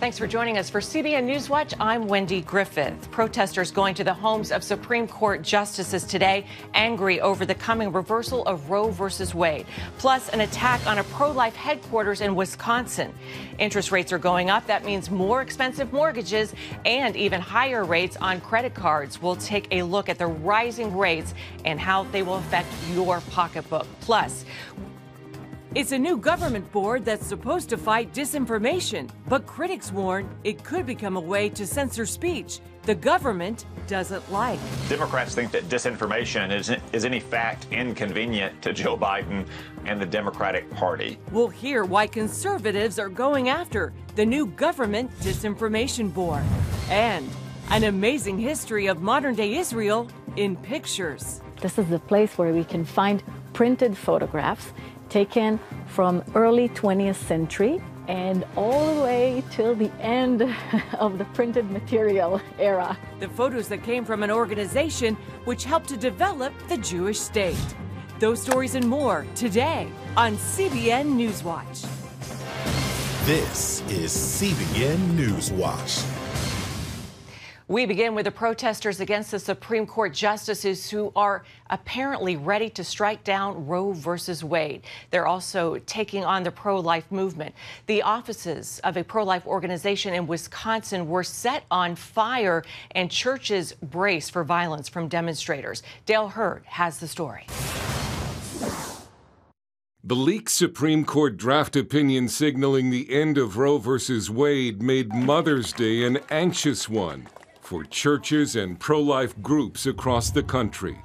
Thanks for joining us for CBN Newswatch. I'm Wendy Griffith. Protesters going to the homes of Supreme Court justices today, angry over the coming reversal of Roe versus Wade, plus an attack on a pro-life headquarters in Wisconsin. Interest rates are going up. That means more expensive mortgages and even higher rates on credit cards. We'll take a look at the rising rates and how they will affect your pocketbook. Plus, it's a new government board that's supposed to fight disinformation, but critics warn it could become a way to censor speech the government doesn't like. Democrats think that disinformation is in fact inconvenient to Joe Biden and the Democratic Party. We'll hear why conservatives are going after the new government disinformation board and an amazing history of modern-day Israel in pictures. This is the place where we can find printed photographs taken from early 20th century and all the way till the end of the printed material era. The photos that came from an organization which helped to develop the Jewish state. Those stories and more today on CBN Newswatch. This is CBN Newswatch. We begin with the protesters against the Supreme Court justices who are apparently ready to strike down Roe versus Wade. They're also taking on the pro-life movement. The offices of a pro-life organization in Wisconsin were set on fire and churches braced for violence from demonstrators. Dale Hurd has the story. The leaked Supreme Court draft opinion signaling the end of Roe versus Wade made Mother's Day an anxious one for churches and pro-life groups across the country.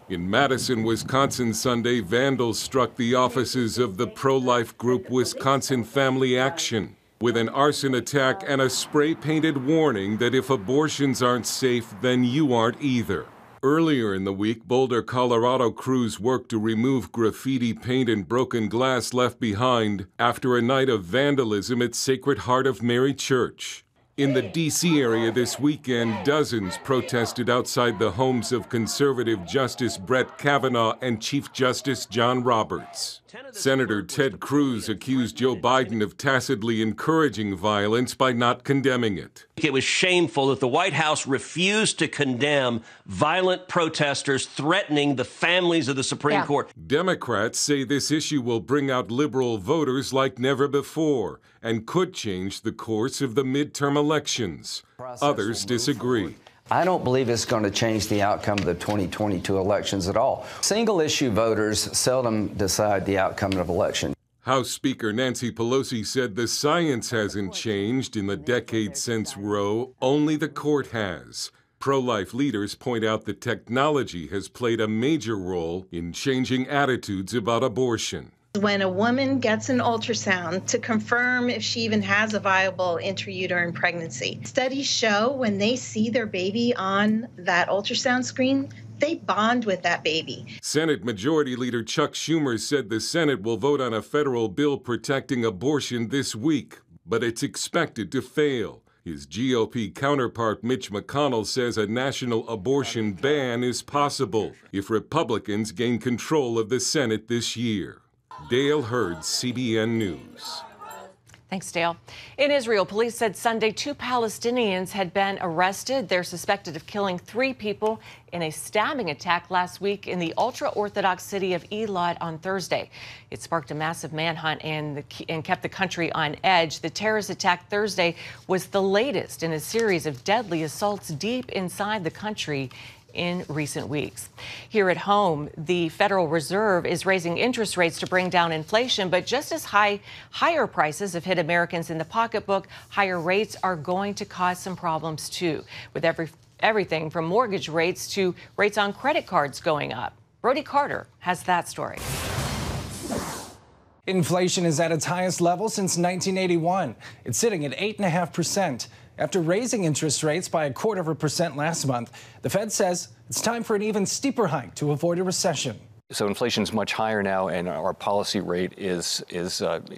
In Madison, Wisconsin Sunday, vandals struck the offices of the pro-life group Wisconsin Family Action with an arson attack and a spray-painted warning that if abortions aren't safe, then you aren't either. Earlier in the week, Boulder, Colorado crews worked to remove graffiti, paint, and broken glass left behind after a night of vandalism at Sacred Heart of Mary Church. In the D.C. area this weekend, dozens protested outside the homes of conservative Justice Brett Kavanaugh and Chief Justice John Roberts. Senator Ted Cruz accused Joe Biden of tacitly encouraging violence by not condemning it. It was shameful that the White House refused to condemn violent protesters threatening the families of the Supreme Court. Democrats say this issue will bring out liberal voters like never before and could change the course of the midterm elections. Others disagree. I don't believe it's going to change the outcome of the 2022 elections at all. Single-issue voters seldom decide the outcome of election. House Speaker Nancy Pelosi said the science hasn't changed in the decade since Roe, only the court has. Pro-life leaders point out that technology has played a major role in changing attitudes about abortion. When a woman gets an ultrasound to confirm if she even has a viable intrauterine pregnancy, studies show when they see their baby on that ultrasound screen, they bond with that baby. Senate Majority Leader Chuck Schumer said the Senate will vote on a federal bill protecting abortion this week, but it's expected to fail. His GOP counterpart Mitch McConnell says a national abortion ban is possible if Republicans gain control of the Senate this year. Dale Hurd, CBN News. Thanks, Dale. In Israel, police said Sunday 2 Palestinians had been arrested. They're suspected of killing 3 people in a stabbing attack last week in the ultra-Orthodox city of Eilat on Thursday. It sparked a massive manhunt and kept the country on edge. The terrorist attack Thursday was the latest in a series of deadly assaults deep inside the country in recent weeks. Here at home, the Federal Reserve is raising interest rates to bring down inflation, but just as higher prices have hit Americans in the pocketbook, higher rates are going to cause some problems too, with everything from mortgage rates to rates on credit cards going up. Brody Carter has that story. Inflation is at its highest level since 1981. It's sitting at 8.5%. After raising interest rates by 0.25% last month, the Fed says it's time for an even steeper hike to avoid a recession. So inflation is much higher now, and our policy rate is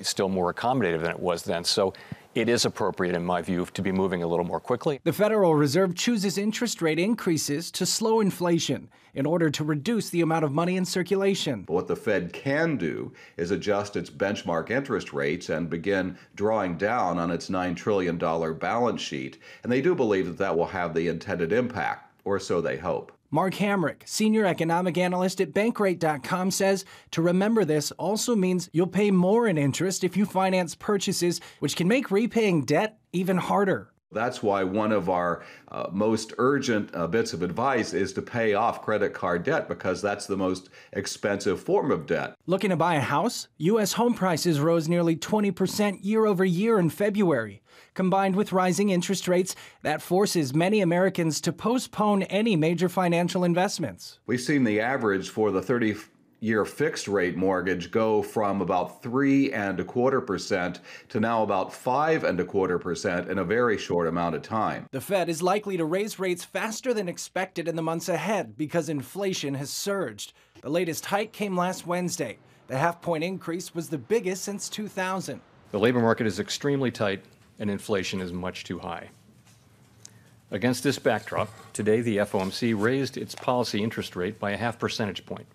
still more accommodative than it was then. So it is appropriate, in my view, to be moving a little more quickly. The Federal Reserve chooses interest rate increases to slow inflation in order to reduce the amount of money in circulation. What the Fed can do is adjust its benchmark interest rates and begin drawing down on its $9 trillion balance sheet. And they do believe that that will have the intended impact, or so they hope. Mark Hamrick, senior economic analyst at Bankrate.com, says to remember this also means you'll pay more in interest if you finance purchases, which can make repaying debt even harder. That's why one of our most urgent bits of advice is to pay off credit card debt, because that's the most expensive form of debt. Looking to buy a house? U.S. home prices rose nearly 20% year over year in February. Combined with rising interest rates, that forces many Americans to postpone any major financial investments. We've seen the average for the 30-year fixed rate mortgage go from about 3.25% to now about 5.25% in a very short amount of time. The Fed is likely to raise rates faster than expected in the months ahead because inflation has surged. The latest hike came last Wednesday. The half-point increase was the biggest since 2000. The labor market is extremely tight, and inflation is much too high. Against this backdrop, today the FOMC raised its policy interest rate by a half percentage point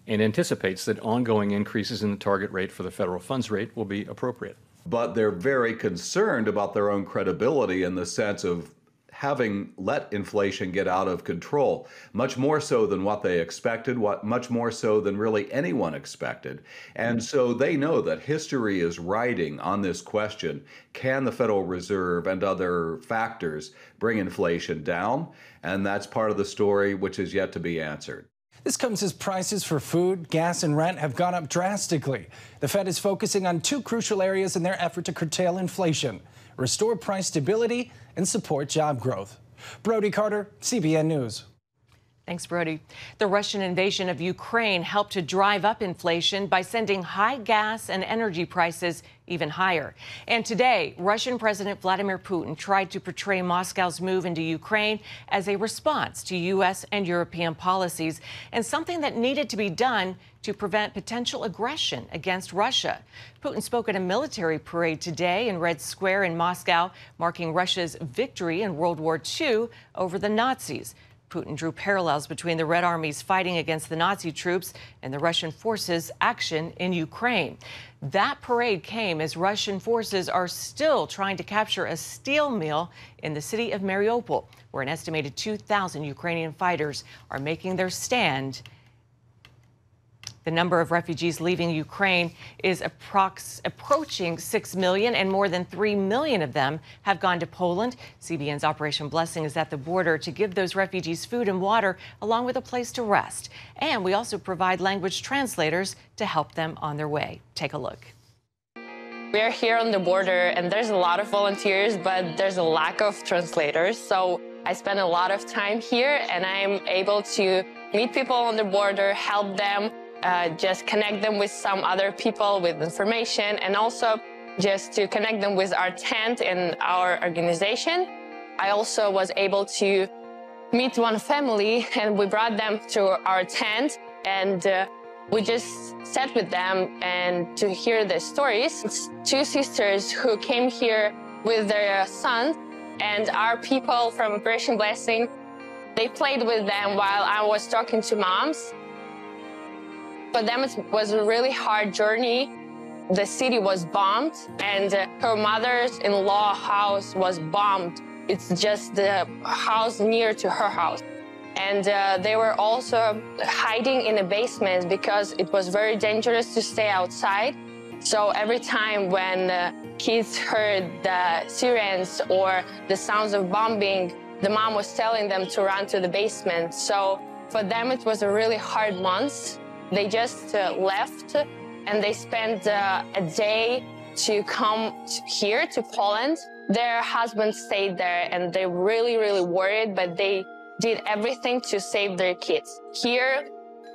and anticipates that ongoing increases in the target rate for the federal funds rate will be appropriate. But they're very concerned about their own credibility in the sense of having let inflation get out of control, much more so than what they expected, much more so than really anyone expected. And so they know that history is writing on this question: can the Federal Reserve and other factors bring inflation down? And that's part of the story which is yet to be answered. This comes as prices for food, gas, and rent have gone up drastically. The Fed is focusing on two crucial areas in their effort to curtail inflation: restore price stability and support job growth. Brody Carter, CBN News. Thanks, Brody. The Russian invasion of Ukraine helped to drive up inflation by sending high gas and energy prices even higher. And today, Russian President Vladimir Putin tried to portray Moscow's move into Ukraine as a response to U.S. and European policies and something that needed to be done to prevent potential aggression against Russia. Putin spoke at a military parade today in Red Square in Moscow, marking Russia's victory in World War II over the Nazis. Putin drew parallels between the Red Army's fighting against the Nazi troops and the Russian forces' action in Ukraine. That parade came as Russian forces are still trying to capture a steel mill in the city of Mariupol, where an estimated 2,000 Ukrainian fighters are making their stand. The number of refugees leaving Ukraine is approaching 6 million, and more than 3 million of them have gone to Poland. CBN's Operation Blessing is at the border to give those refugees food and water, along with a place to rest. And we also provide language translators to help them on their way. Take a look. We are here on the border, and there's a lot of volunteers, but there's a lack of translators. So I spend a lot of time here, and I'm able to meet people on the border, help them, just connect them with some other people with information, and also just to connect them with our tent and our organization. I also was able to meet one family, and we brought them to our tent, and we just sat with them and to hear their stories. It's two sisters who came here with their sons, and our people from Operation Blessing, they played with them while I was talking to moms. For them, it was a really hard journey. The city was bombed, and her mother-in-law house was bombed. It's just the house near to her house. And they were also hiding in a basement because it was very dangerous to stay outside. So every time when kids heard the sirens or the sounds of bombing, the mom was telling them to run to the basement. So for them, it was a really hard month. They just left, and they spent a day to come here to Poland. Their husbands stayed there, and they really, really worried, but they did everything to save their kids. Here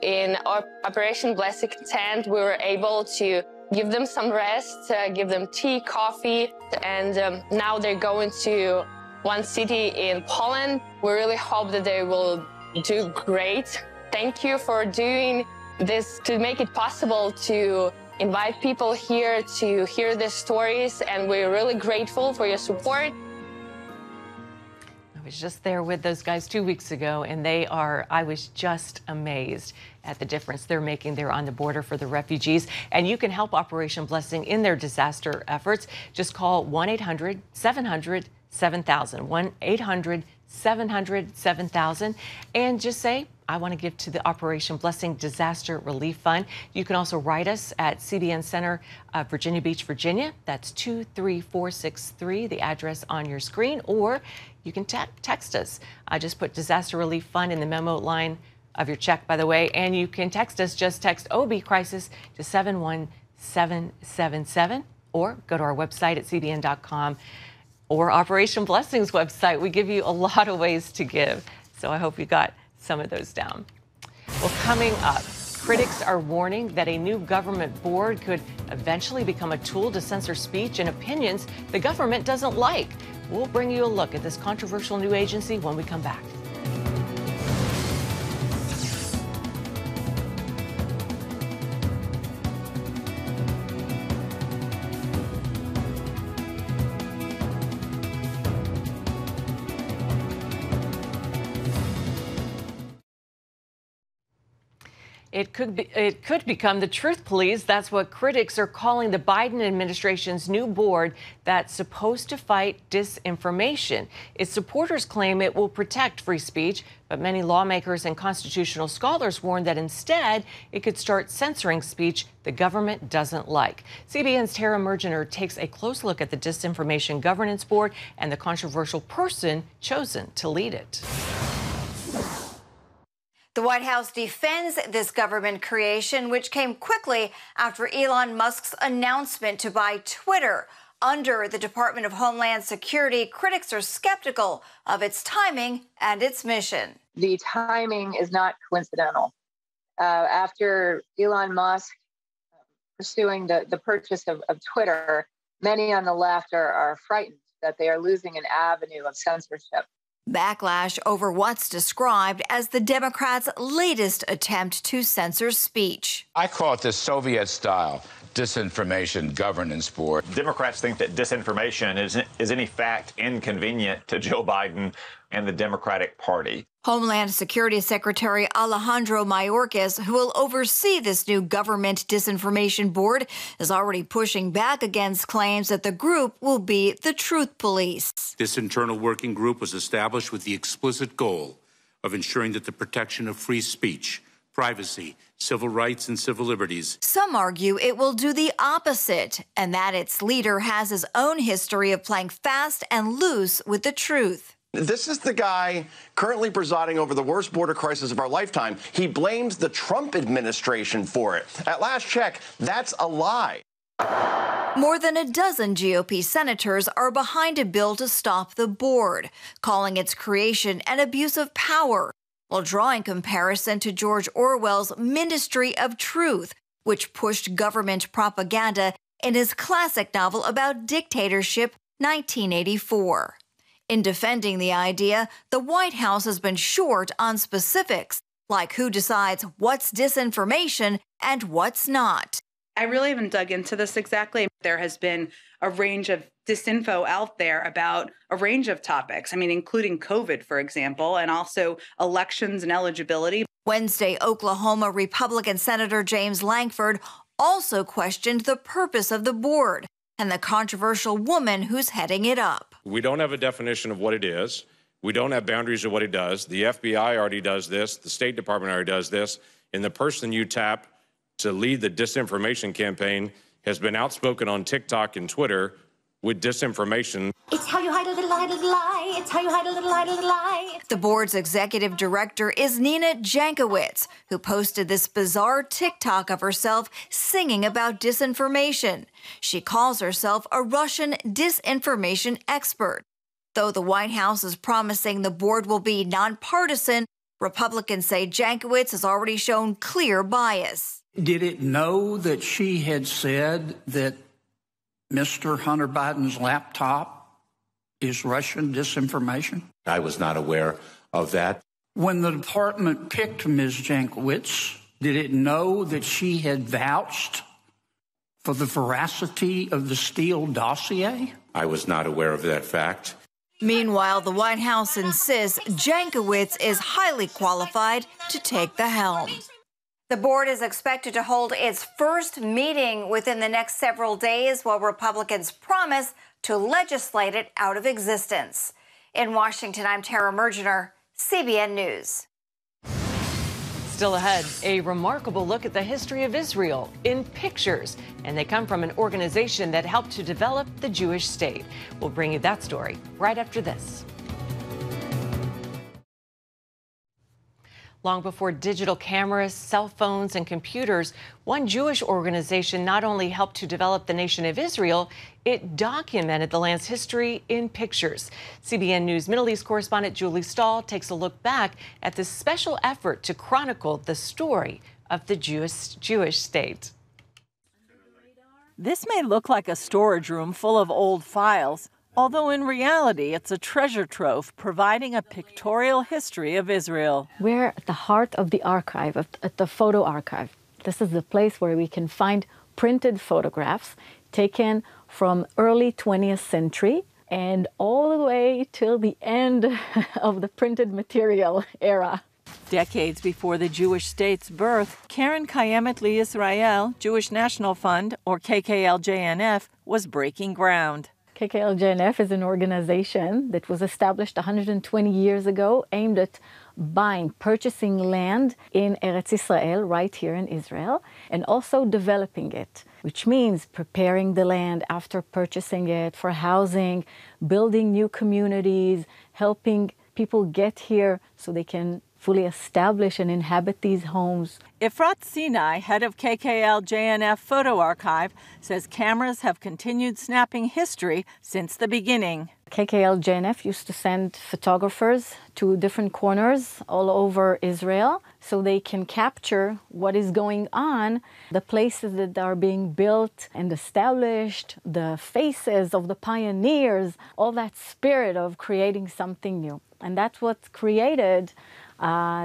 in our Operation Blessing tent, we were able to give them some rest, give them tea, coffee, and now they're going to one city in Poland. We really hope that they will do great. Thank you for doing to make it possible to invite people here to hear these stories, and we're really grateful for your support. I was just there with those guys 2 weeks ago, and I was just amazed at the difference they're making there on the border for the refugees. And you can help Operation Blessing in their disaster efforts. Just call 1-800-700-7000, 1-800-700-7000, and just say, I want to give to the Operation Blessing Disaster Relief Fund. You can also write us at CBN Center, Virginia Beach, Virginia. That's 23463, the address on your screen, or you can text us. I just put Disaster Relief Fund in the memo line of your check, by the way, and you can text us. Just text OB Crisis to 71777, or go to our website at cbn.com or Operation Blessing's website. We give you a lot of ways to give, so I hope you got some of those down. Well, coming up, critics are warning that a new government board could eventually become a tool to censor speech and opinions the government doesn't like. We'll bring you a look at this controversial new agency when we come back. It could become the truth police. That's what critics are calling the Biden administration's new board that's supposed to fight disinformation. Its supporters claim it will protect free speech, but many lawmakers and constitutional scholars warn that instead it could start censoring speech the government doesn't like. CBN's Tara Mergener takes a close look at the Disinformation Governance Board and the controversial person chosen to lead it. The White House defends this government creation, which came quickly after Elon Musk's announcement to buy Twitter. Under the Department of Homeland Security, critics are skeptical of its timing and its mission. The timing is not coincidental. After Elon Musk pursuing the purchase of Twitter, many on the left are frightened that they are losing an avenue of censorship. Backlash over what's described as the Democrats' latest attempt to censor speech. I call it the Soviet-style Disinformation Governance Board. Democrats think that disinformation is in fact inconvenient to Joe Biden and the Democratic Party. Homeland Security Secretary Alejandro Mayorkas, who will oversee this new government disinformation board, is already pushing back against claims that the group will be the truth police. This internal working group was established with the explicit goal of ensuring that the protection of free speech, privacy, civil rights, and civil liberties. Some argue it will do the opposite, and that its leader has his own history of playing fast and loose with the truth. This is the guy currently presiding over the worst border crisis of our lifetime. He blames the Trump administration for it. At last check, that's a lie. More than a dozen GOP senators are behind a bill to stop the board, calling its creation an abuse of power, while drawing comparison to George Orwell's Ministry of Truth, which pushed government propaganda in his classic novel about dictatorship, 1984. In defending the idea, the White House has been short on specifics, like who decides what's disinformation and what's not. I really haven't dug into this exactly. There has been a range of disinfo out there about a range of topics, including COVID, for example, and also elections and eligibility. Wednesday, Oklahoma Republican Senator James Lankford also questioned the purpose of the board and the controversial woman who's heading it up. We don't have a definition of what it is. We don't have boundaries of what it does. The FBI already does this. The State Department already does this. And the person you tap to lead the disinformation campaign has been outspoken on TikTok and Twitter with disinformation. It's how you hide a little lie. It's how you hide a little lie. The board's executive director is Nina Jankowicz, who posted this bizarre TikTok of herself singing about disinformation. She calls herself a Russian disinformation expert. Though the White House is promising the board will be nonpartisan, Republicans say Jankowicz has already shown clear bias. Did it know that she had said that Mr. Hunter Biden's laptop is Russian disinformation? I was not aware of that. When the department picked Ms. Jankowicz Did it know that she had vouched for the veracity of the Steele dossier? I was not aware of that fact. Meanwhile, the White House insists Jankowicz is highly qualified to take the helm. The board is expected to hold its first meeting within the next several days, while Republicans promise to legislate it out of existence. In Washington, I'm Tara Mergener, CBN News. Still ahead, a remarkable look at the history of Israel in pictures. And they come from an organization that helped to develop the Jewish state. We'll bring you that story right after this. Long before digital cameras, cell phones, and computers, one Jewish organization not only helped to develop the nation of Israel, it documented the land's history in pictures. CBN News Middle East correspondent Julie Stahl takes a look back at this special effort to chronicle the story of the Jewish state. This may look like a storage room full of old files, although in reality it's a treasure trove providing a pictorial history of Israel. We're at the heart of the archive, at the photo archive. This is the place where we can find printed photographs taken from early 20th century and all the way till the end of the printed material era. Decades before the Jewish state's birth, Karen Kayemet LiYisrael Jewish National Fund, or KKL-JNF, was breaking ground. KKL-JNF is an organization that was established 120 years ago, aimed at purchasing land in Eretz Israel, right here in Israel, and also developing it, which means preparing the land after purchasing it for housing, building new communities, helping people get here so they can fully establish and inhabit these homes. Efrat Sinai, head of KKL-JNF Photo Archive, says cameras have continued snapping history since the beginning. KKL-JNF used to send photographers to different corners all over Israel so they can capture what is going on, the places that are being built and established, the faces of the pioneers, all that spirit of creating something new. And that's what created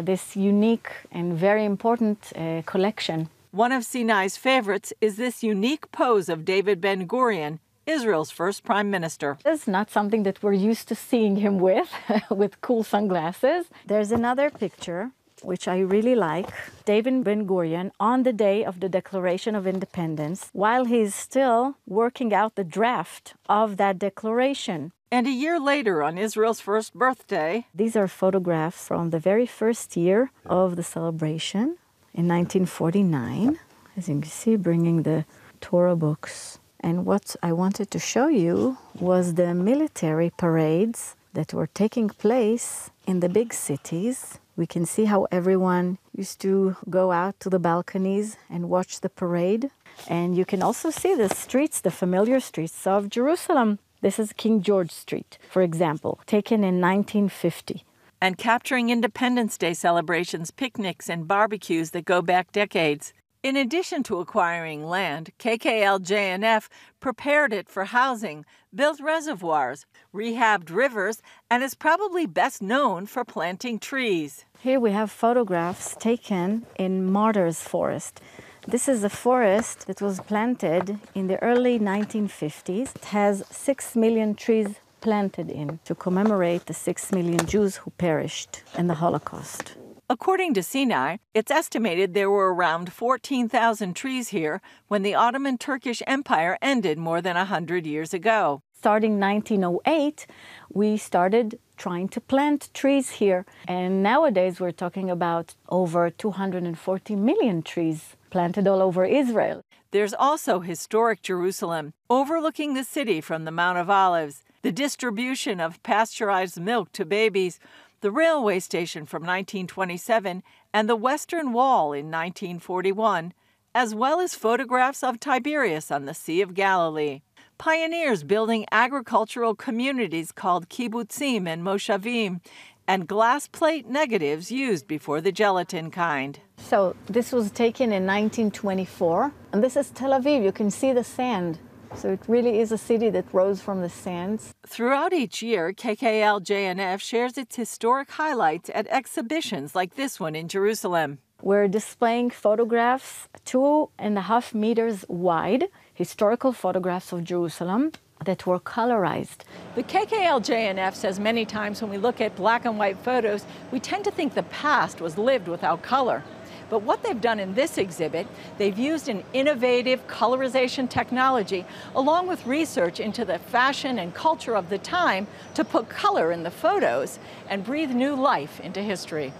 this unique and very important collection. One of Sinai's favorites is this unique pose of David Ben-Gurion, Israel's first prime minister. It's not something that we're used to seeing him with, with cool sunglasses. There's another picture, which I really like. David Ben-Gurion on the day of the Declaration of Independence, while he's still working out the draft of that declaration. And a year later, on Israel's first birthday, these are photographs from the very first year of the celebration in 1949. As you can see, bringing the Torah books. And what I wanted to show you was the military parades that were taking place in the big cities. We can see how everyone used to go out to the balconies and watch the parade. And you can also see the streets, the familiar streets of Jerusalem. This is King George Street, for example, taken in 1950. And capturing Independence Day celebrations, picnics, and barbecues that go back decades. In addition to acquiring land, KKL-JNF prepared it for housing, built reservoirs, rehabbed rivers, and is probably best known for planting trees. Here we have photographs taken in Martyrs Forest. This is a forest that was planted in the early 1950s. It has 6 million trees planted in to commemorate the 6 million Jews who perished in the Holocaust. According to Sinai, it's estimated there were around 14,000 trees here when the Ottoman Turkish Empire ended more than 100 years ago. Starting 1908, we started trying to plant trees here. And nowadays we're talking about over 240 million trees planted all over Israel. There's also historic Jerusalem, overlooking the city from the Mount of Olives, the distribution of pasteurized milk to babies, the railway station from 1927, and the Western Wall in 1941, as well as photographs of Tiberias on the Sea of Galilee. Pioneers building agricultural communities called kibbutzim and moshavim, and glass plate negatives used before the gelatin kind. So this was taken in 1924, and this is Tel Aviv. You can see the sand. So it really is a city that rose from the sands. Throughout each year, KKL-JNF shares its historic highlights at exhibitions like this one in Jerusalem. We're displaying photographs 2.5 meters wide, historical photographs of Jerusalem that were colorized. The KKLJNF says many times when we look at black and white photos, we tend to think the past was lived without color. But what they've done in this exhibit, they've used an innovative colorization technology along with research into the fashion and culture of the time to put color in the photos and breathe new life into history.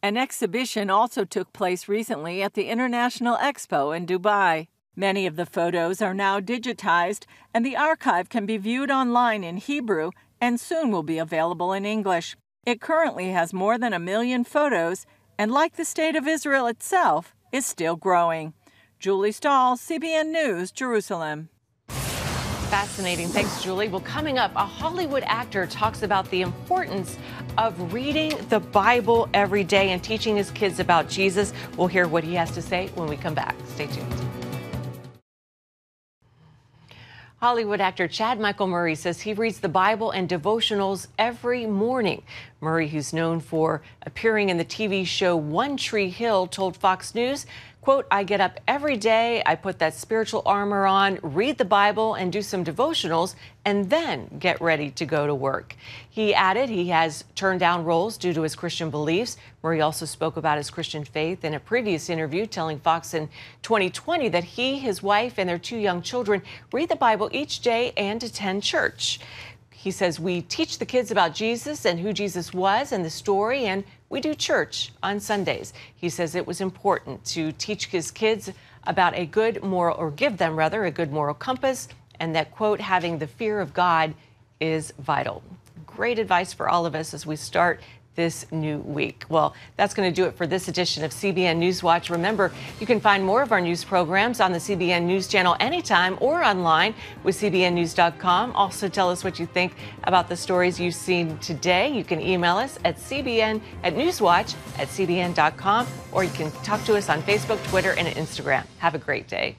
An exhibition also took place recently at the International Expo in Dubai. Many of the photos are now digitized, and the archive can be viewed online in Hebrew and soon will be available in English. It currently has more than 1 million photos, and like the State of Israel itself, is still growing. Julie Stahl, CBN News, Jerusalem. Fascinating. Thanks, Julie. Well, coming up, a Hollywood actor talks about the importance of reading the Bible every day and teaching his kids about Jesus. We'll hear what he has to say when we come back. Stay tuned. Hollywood actor Chad Michael Murray says he reads the Bible and devotionals every morning. Murray, who's known for appearing in the TV show One Tree Hill, told Fox News, quote, "I get up every day, I put that spiritual armor on, read the Bible and do some devotionals, and then get ready to go to work." He added he has turned down roles due to his Christian beliefs. Murray also spoke about his Christian faith in a previous interview, telling Fox in 2020 that he, his wife, and their 2 young children read the Bible each day and attend church. He says, "We teach the kids about Jesus and who Jesus was and the story, and we do church on Sundays." He says it was important to teach his kids about a good moral, or give them rather, a good moral compass, and that, quote, "having the fear of God is vital." Great advice for all of us as we start this new week. Well, that's going to do it for this edition of CBN Newswatch. Remember, you can find more of our news programs on the CBN News channel anytime or online with cbnnews.com. Also, tell us what you think about the stories you've seen today. You can email us at cbn@newswatch@cbn.com, or you can talk to us on Facebook, Twitter, and Instagram. Have a great day.